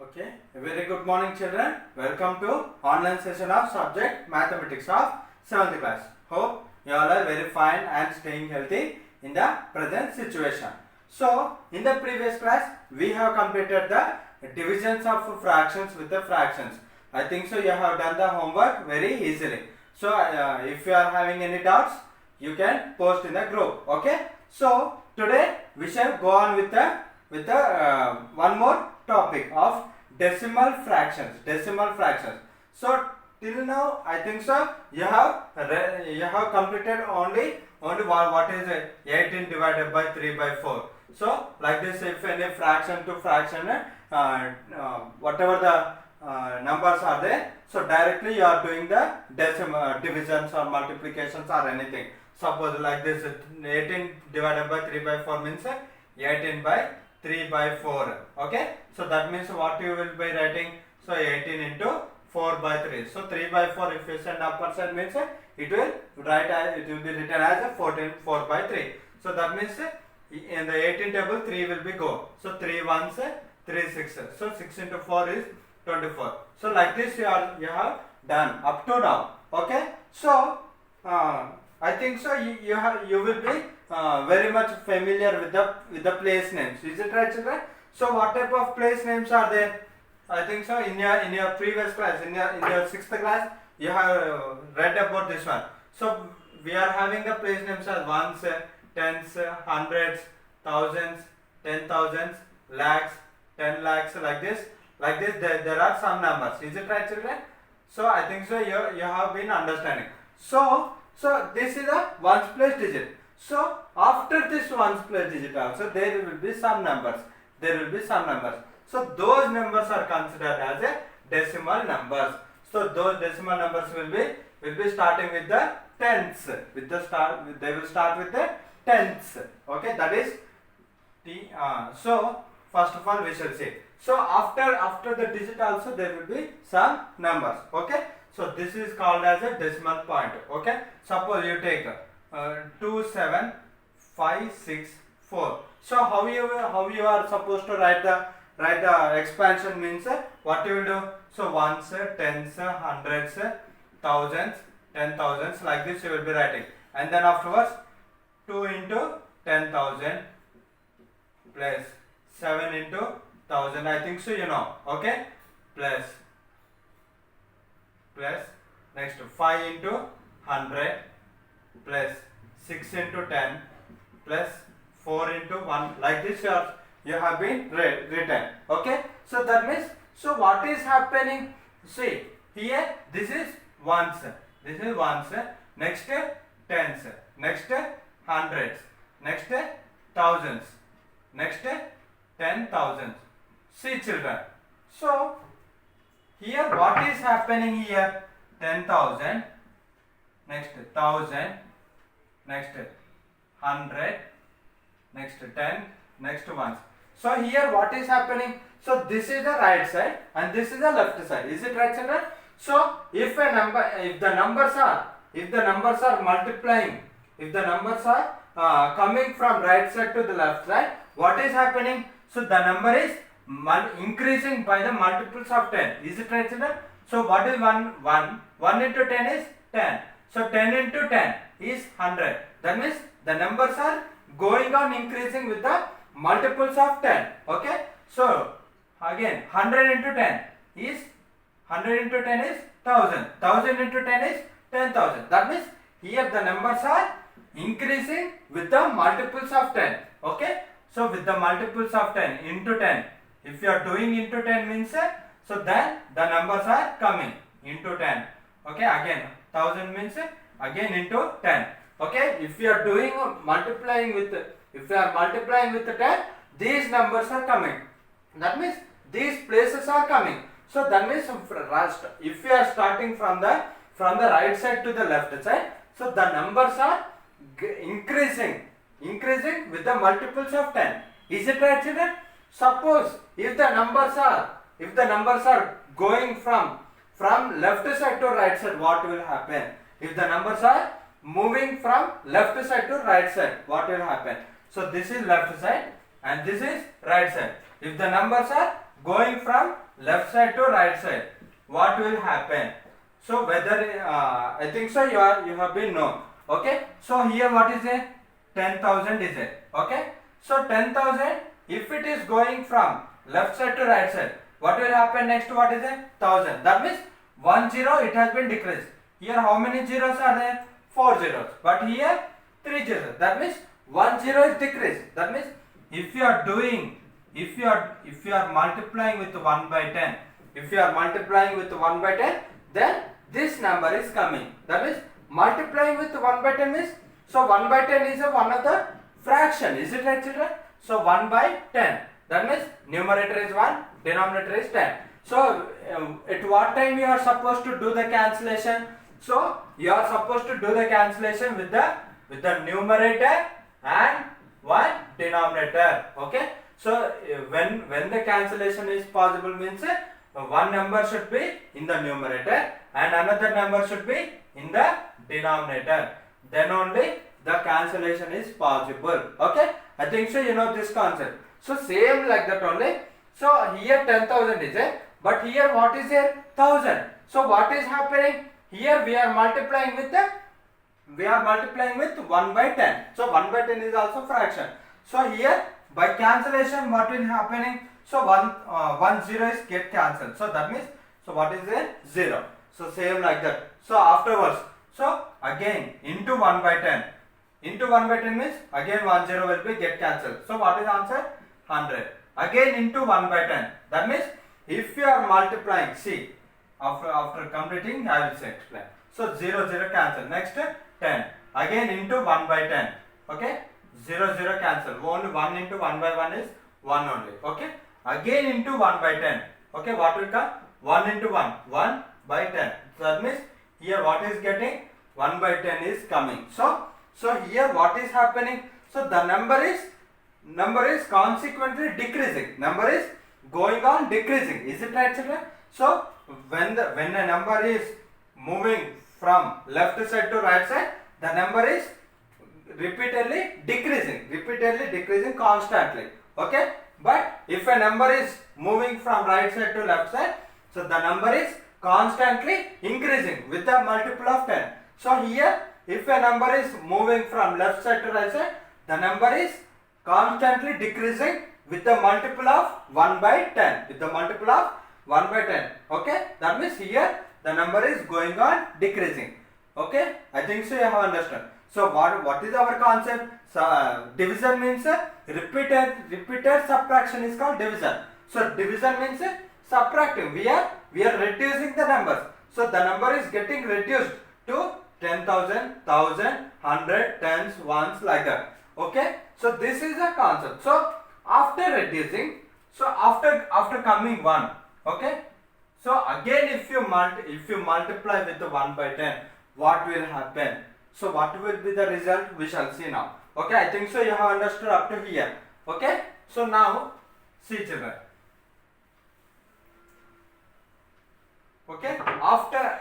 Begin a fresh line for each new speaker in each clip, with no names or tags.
Okay, a very good morning children. Welcome to online session of subject mathematics of 7th class. Hope you all are very fine and staying healthy in the present situation. So, in the previous class, we have completed the divisions of fractions with the fractions. I think so you have done the homework very easily. So, if you are having any doubts, you can post in the group. Okay. So, today we shall go on with the one more topic of decimal fractions. So till now I think so you have completed only what is 18 divided by 3 by 4. So like this, if any fraction to fraction whatever the numbers are there, so directly you are doing the decimal divisions or multiplications or anything. Suppose like this, 18 divided by 3 by 4 means 18 by 3 by 4. Okay, so that means what you will be writing, so 18 into 4 by 3. So 3 by 4, if you send upper side means it will be written as 4 by 3. So that means in the 18 table 3 will be go. So 3 ones 3 6. So 6 into 4 is 24. So like this you have done up to now. Okay, so I think so you will be very much familiar with the place names. Is it right, children? So what type of place names are there? I think so in your previous class, in your 6th class, you have read about this one. So we are having the place names as ones, tens, hundreds, thousands, 10,000s, lakhs, 10 lakhs, like this. There are some numbers. Is it right, children? So I think so you have been understanding. So this is a ones place digit. So after this ones place digit also there will be some numbers. So those numbers are considered as a decimal numbers. So those decimal numbers will be starting with the tens. They will start with the tens. Okay, that is T. So first of all we shall see. So after the digit also there will be some numbers. Okay. So this is called as a decimal point. Okay. Suppose you take 2 7 5 6 4. So how you are supposed to write the expansion means what you will do? So ones, tens, hundreds, thousands, 10,000s, like this you will be writing, and then afterwards 2 into 10,000 plus 7 into 1,000. I think so you know. Okay, plus next 5 into 100 plus 6 into 10 plus 4 into 1, like this you have been written. Okay, so that means, so what is happening? See here, this is ones, next tens, next hundreds, next thousands, next 10,000s. See children, so here what is happening here? 10,000, next 1,000, next 100, next 10, next ones. So here what is happening? So this is the right side and this is the left side. Is it right, children? So if the numbers are multiplying, if the numbers are coming from right side to the left side, what is happening? So the number is increasing by the multiples of 10. Is it right, children? So what is 1 into 10 is 10. So 10 into 10 is 100. That means the numbers are going on increasing with the multiples of 10. Okay. So again 100 into 10 is 1,000. 1,000 into 10 is 10,000. That means here the numbers are increasing with the multiples of 10. Okay. So with the multiples of 10 into 10. If you are doing into 10 means so then the numbers are coming into 10. Okay. Again 1,000 means again into 10. Okay. If you are doing multiplying with 10, these numbers are coming. That means these places are coming. So that means if you are starting from the right side to the left side, so the numbers are increasing with the multiples of 10. Is it right, children? Suppose if the numbers are going from left side to right side, what will happen? If the numbers are moving from left side to right side, what will happen? So this is left side and this is right side. If the numbers are going from left side to right side, what will happen? So whether I think so you have been known. Okay, so here what is a 10,000 is it? Okay, so 10,000, if it is going from left side to right side, what will happen next? What is it? 1,000. That means 1 0 it has been decreased. Here how many zeros are there? 4 zeros. But here 3 zeros. That means 1 0 is decreased. That means if you are doing, if you are multiplying with 1 by 10, if you are multiplying with 1 by 10, then this number is coming. That means multiplying with 1 by 10 means, so 1 by 10 is one of the fraction. Is it right, children? So 1 by 10. That means numerator is 1, denominator is 10. So at what time you are supposed to do the cancellation? So you are supposed to do the cancellation with the numerator and one denominator. Okay. So when the cancellation is possible means one number should be in the numerator and another number should be in the denominator. Then only the cancellation is possible. Okay. I think so you know this concept. So same like that only. So here 10,000 is it, but here what is here? 1,000. So what is happening? Here we are multiplying with 1 by 10. So 1 by 10 is also fraction. So here by cancellation what will happening? So 1 0 is get cancelled. So that means, so what is there? 0. So same like that. So afterwards, so again into 1 by 10. Into 1 by 10 means again 1 0 will be get cancelled. So what is answer? 100. Again into 1 by 10. That means if you are multiplying, see, after completing I will explain. So 0 0 cancel. Next 10. Again into 1 by 10. Okay. 0 0 cancel. Only 1 into 1 by 1 is 1 only. Okay. Again into 1 by 10. Okay. What will come? 1 into 1. 1 by 10. So that means here what is getting? 1 by 10 is coming. So here what is happening? So the number is consequently decreasing. Number is going on decreasing. Is it right, children? So when a number is moving from left side to right side, the number is repeatedly decreasing constantly. Okay. But if a number is moving from right side to left side, so the number is constantly increasing with the multiple of 10. So here if a number is moving from left side to right side, the number is constantly decreasing with the multiple of 1 by 10. With the multiple of 1 by 10. Okay. That means here the number is going on decreasing. Okay. I think so you have understood. So what is our concept? So, division means repeated subtraction is called division. So division means subtracting. We are reducing the numbers. So the number is getting reduced to 10,000, 1,000, 100, tens, ones, like that. Okay. So this is a concept. So after reducing, so after coming 1, okay. So again if you multiply with the 1 by 10, what will happen? So what will be the result? We shall see now. Okay. I think so you have understood up to here. Okay. So now see, children. Okay. After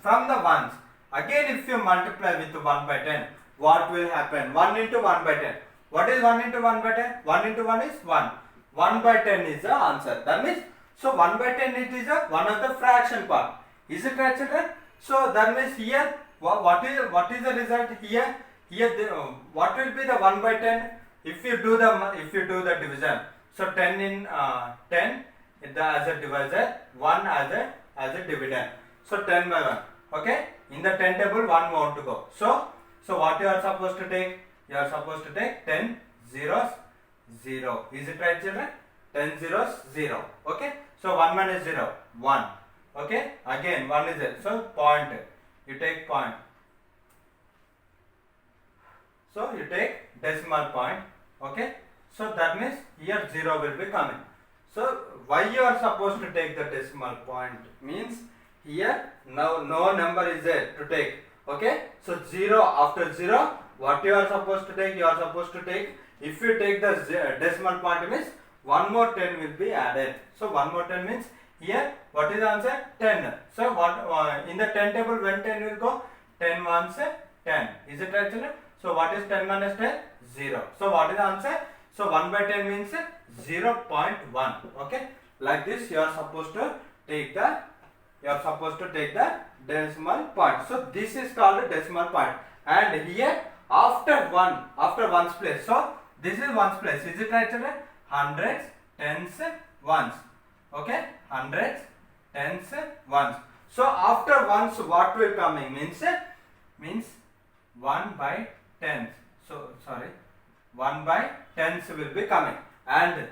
from the ones, again if you multiply with 1 by 10, what will happen? 1 into 1 by 10. What is 1 into 1 by 10? 1 into 1 is 1. 1 by 10 is the answer. That means, so 1 by 10 it is one of the fraction part. Is it right, children? So that means here what is the result here? What will be the 1 by 10 if you do the division? So 10 in 10 as a divisor, 1 as a dividend. So 10 by 1. Okay. In the 10 table 1 want to go. So what you are supposed to take? You are supposed to take 10 zeros 0. Is it right, children? 10 zeros 0. Okay. So 1 minus 0 1. Okay. Again 1 is it. So point. You take point. So you take decimal point. Okay. So that means here 0 will be coming. So why you are supposed to take the decimal point means here now no number is there to take. Okay. So 0 after 0, what you are supposed to take? You are supposed to take, if you take the decimal point means one more 10 will be added. So one more 10 means here what is the answer? 10. So what in the 10 table when 10 will go? 10 ones 10. Is it right, children? So what is 10 minus 10? 0. So what is the answer? So 1 by 10 means 0.1. Okay. like this you are supposed to take the decimal point. So this is called decimal point. And here after ones place. So this is ones place. Is it right, children? Hundreds, tens, ones. Okay, hundreds, tens, ones. So after ones, what will coming means 1 by tens. So sorry, 1 by tens will be coming, and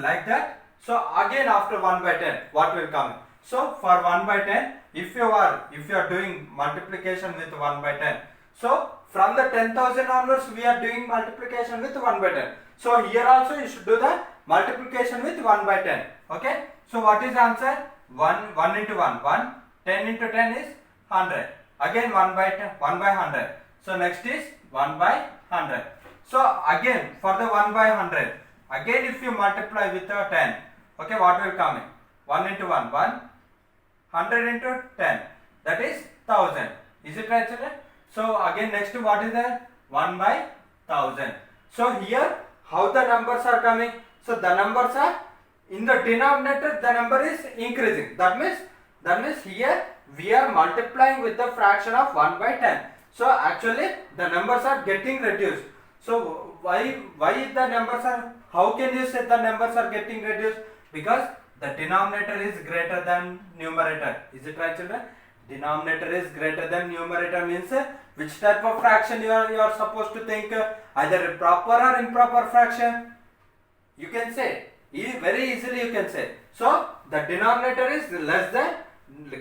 like that. So again after 1 by 10, what will come? So for 1 by 10, if you are doing multiplication with 1 by 10, so from the 10,000 onwards we are doing multiplication with 1 by 10. So here also you should do the multiplication with 1 by 10. Okay. So what is answer? 1 into 1, 10 into 10 is 100. Again 1 by 10, 1 by 100. So next is 1 by 100. So again for the 1 by 100, again if you multiply with 10, okay, what will come in? 1 into 1, 100 into 10, that is 1000. Is it right, children? So again next what is that? 1 by 1000. So here how the numbers are coming? So the numbers are in the denominator, the number is increasing. That means here we are multiplying with the fraction of 1 by 10. So actually the numbers are getting reduced. So why the numbers are, how can you say the numbers are getting reduced? Because the denominator is greater than numerator. Is it right, children? Denominator is greater than numerator means which type of fraction you are supposed to think, either proper or improper fraction. You can say very easily, you can say. So the denominator is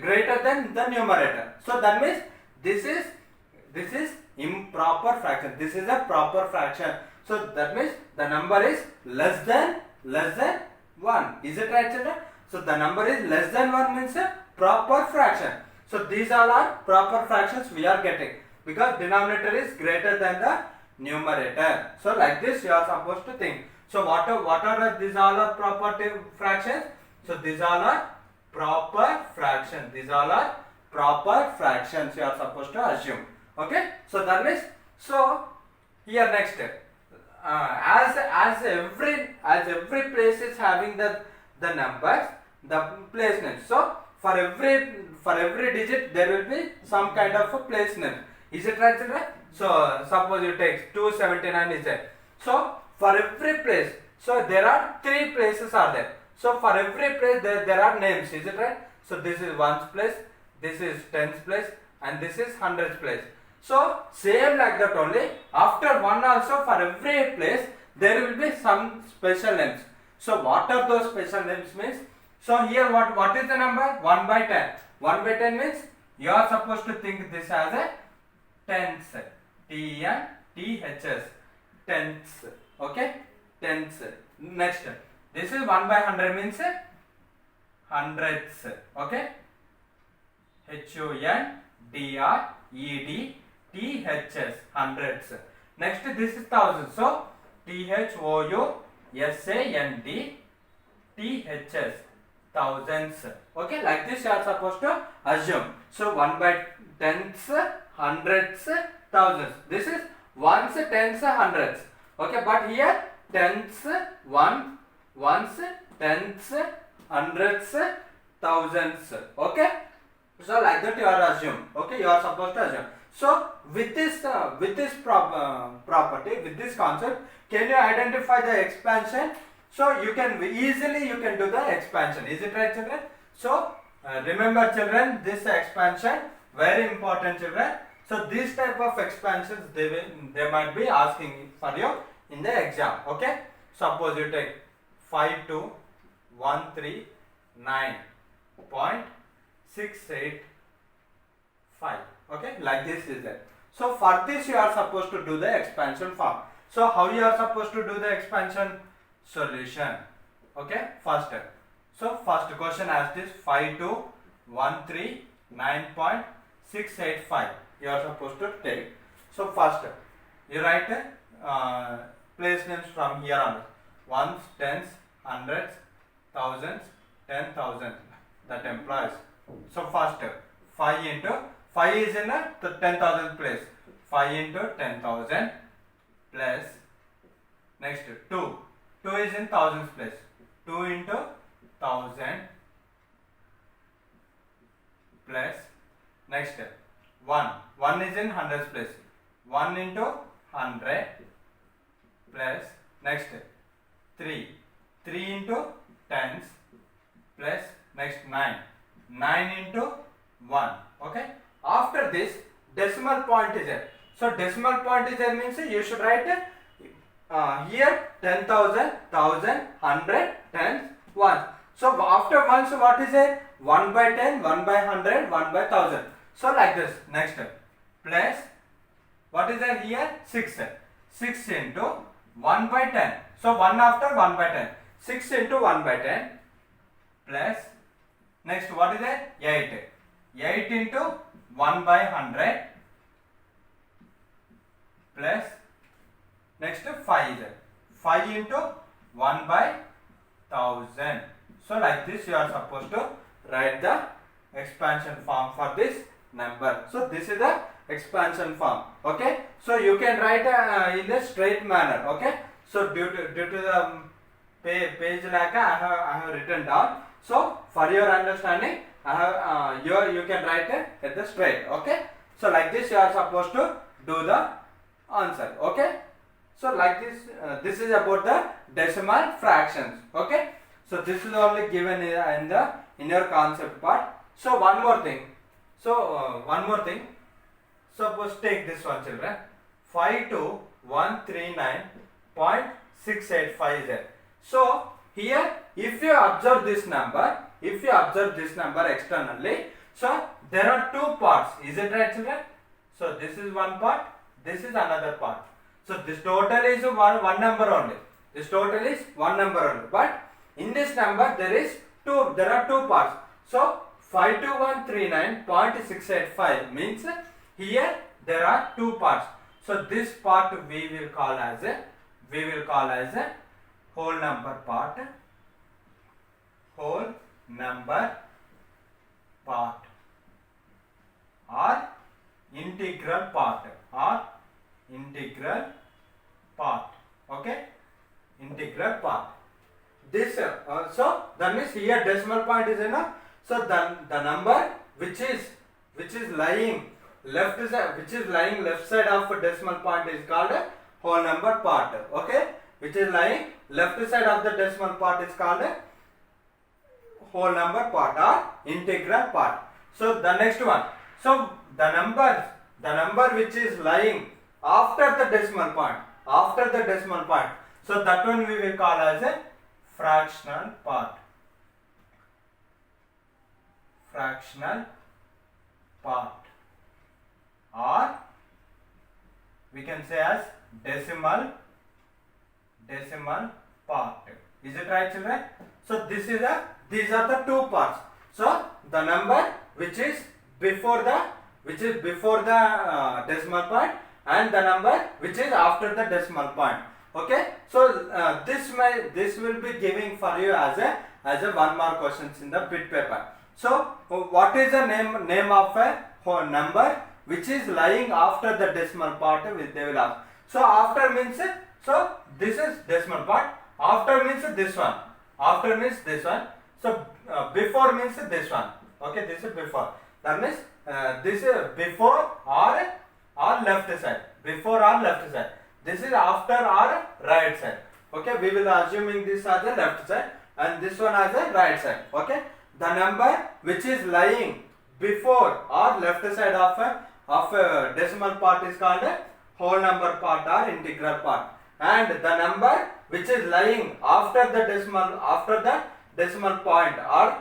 greater than the numerator. So that means this is improper fraction. This is a proper fraction. So that means the number is less than 1. Is it right, children? So the number is less than 1 means a proper fraction. So these all are proper fractions we are getting because denominator is greater than the numerator. So like this you are supposed to think. So what are these all are proper fractions? So these all are proper fractions. These all are proper fractions you are supposed to assume. Okay. So that means, so here next, as every place is having the numbers, the place name. So for every digit there will be some kind of a place name. Is it right, children? So suppose you take 279 is there. So for every place, so there are 3 places are there. So for every place there are names. Is it right? So this is ones place, this is tens place, and this is hundreds place. So same like that only. After 1 also for every place there will be some special names. So what are those special names means? So here what is the number? 1 by 10. 1 by 10 means you are supposed to think this as a tens. T-N-T-H-S. Tens. Okay? Tens. Next. This is 1 by 100 means hundreds. Okay? H-U-N-D-R-E-D-T-H-S. Hundreds. Next this is thousands. So T-H-O-U-S-A-N-D-T-H-S. Thousands. Okay, like this you are supposed to assume. So 1 by tens, hundreds, thousands. This is ones, tens, hundreds. Okay, but here tens, ones, tens, hundreds, thousands. Okay, so like that you are assume. Okay, you are supposed to assume. So with this property, with this concept, can you identify the expansion? So you can easily do the expansion. Is it right, children? So remember, children, this expansion very important, children. So this type of expansions they might be asking for you in the exam. Okay. Suppose you take 52139.685. Okay, like this is it. So for this you are supposed to do the expansion form. So how you are supposed to do the expansion? Solution. Okay, first step. So first question asked is 52139.685. You are supposed to take. So first step, you write place names from here on. Ones, tens, hundreds, thousands, 10,000. That implies. So first step, 5 is in the 10,000 place. 5 into 10,000 plus next 2. 2 is in thousands place. 2 into 1000 plus next 1 is in hundreds place, 1 into 100 plus next 3 into tens plus next 9 into 1. Okay, after this decimal point is there. So decimal point is there means you should write here 10,000, 1,000, 100, tens, 1. So after ones, what is it? 1 by 10, 1 by 100, 1 by 1,000. So like this. Next plus what is there here? 6. 6 into 1 by 10. So 1 after 1 by 10. 6 into 1 by 10 plus next what is it? 8. 8 into 1 by 100 plus next 5 is it? 5 into 1 by 1,000. So like this you are supposed to write the expansion form for this number. So this is the expansion form. Okay, so you can write in a straight manner. Okay, so due to the page lag I have written down. So for your understanding I have you can write at the straight. Okay, so like this you are supposed to do the answer. Okay, so like this this is about the decimal fractions. Okay, so this is only given in your concept part. So one more thing. Suppose take this one, children. 52139.685 is there. So here if you observe this number externally, so there are two parts. Is it right, children? So this is one part, this is another part. So this total is one number only. This total is one number only. But in this number there are two parts. So 52139.685 means here there are two parts. So this part we will call as a whole number part. Whole number part or integral part okay, integral part. This so that means here decimal point is enough. So the number which is lying left side of decimal point is called a whole number part. Okay, which is lying left side of the decimal part is called a whole number part or integral part. So the next one. So the number which is lying after the decimal point. So that one we will call as a fractional part. Or we can say as decimal part. Is it right, children? So these are the two parts. So the number which is before the decimal point and the number which is after the decimal point. Okay, so this will be giving for you as a 1 mark questions in the bit paper. So what is the name of a whole number which is lying after the decimal part? They will ask. So after means so this is decimal part. After means this one. So before means this one. Okay, this is before. That means this is before or left side. This is after or right side. Okay, we will assuming this as a left side and this one as a right side. Okay, the number which is lying before or left side of a decimal part is called a whole number part or integral part, and the number which is lying after the decimal point or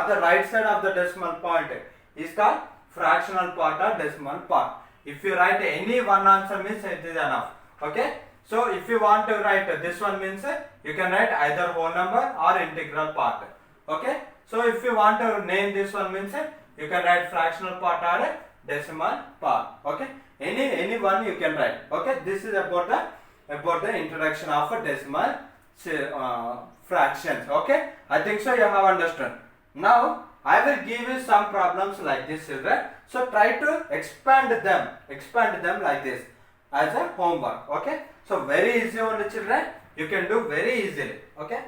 the right side of the decimal point is called fractional part or decimal part. If you write any one answer means it is enough. Okay, so if you want to write this one means you can write either whole number or integral part. Okay, so if you want to name this one means you can write fractional part or decimal part. Okay, any one you can write. Okay, this is about the introduction of a decimal fractions. Okay, I think so you have understood. Now I will give you some problems like this, children. So try to expand them like this as a homework. Okay, so very easy only, children. You can do very easily. Okay.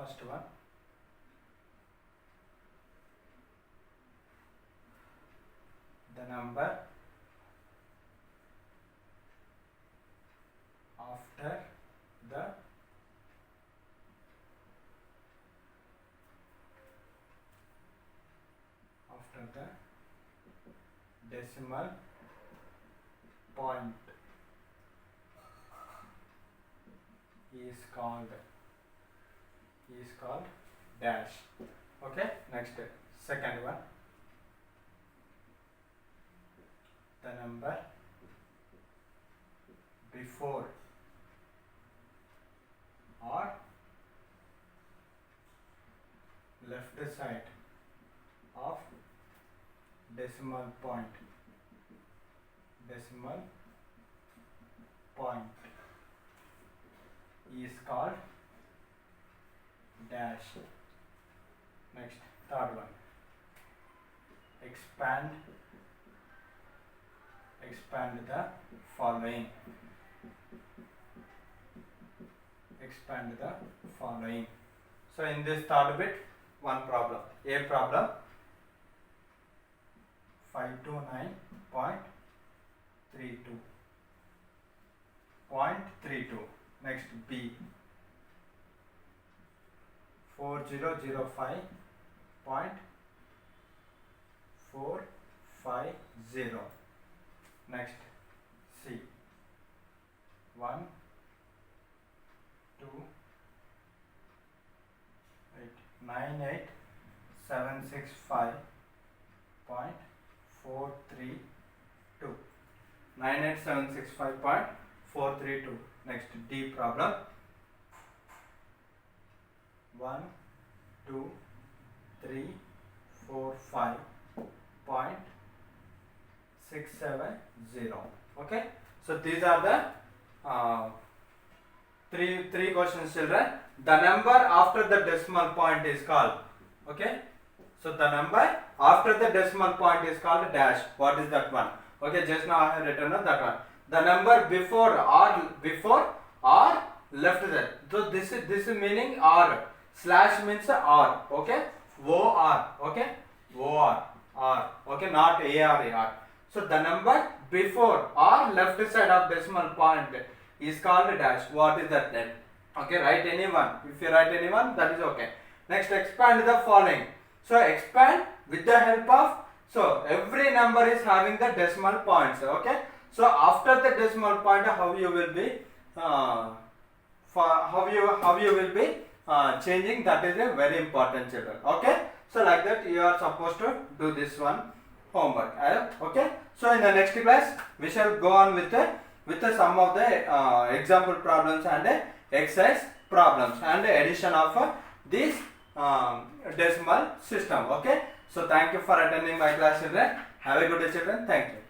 first one. The number after the decimal point is called dash. Okay, next, second one. The number before or left side of decimal point is called dash. Next, third one. Expand the following. So in this third bit, one problem. A problem 529.32. Next, B 4005.450. Next, C 1 2 8 98765.432. 98765.432. Next, D problem 1 2 3 4 5.670. Okay, so these are the three questions, children. The number after the decimal point is called, okay, so the number after the decimal point is called dash. What is that one? Okay, just now I have written that one. The number before or left side. So this is meaning or. Slash means or. Okay, OR. Okay, OR. Okay, not AR. So the number before or left side of decimal point is called dash. What is that then? Okay, write anyone. If you write anyone, that is okay. Next, expand the following. So expand with the help of, so every number is having the decimal points. Okay, so after the decimal point, how you will be changing, that is a very important, children. Okay, so like that you are supposed to do this one homework. Okay, so in the next class we shall go on with the some of the example problems and exercise problems and addition of this decimal system. Okay, so thank you for attending my class, children. Have a good day, children. Thank you.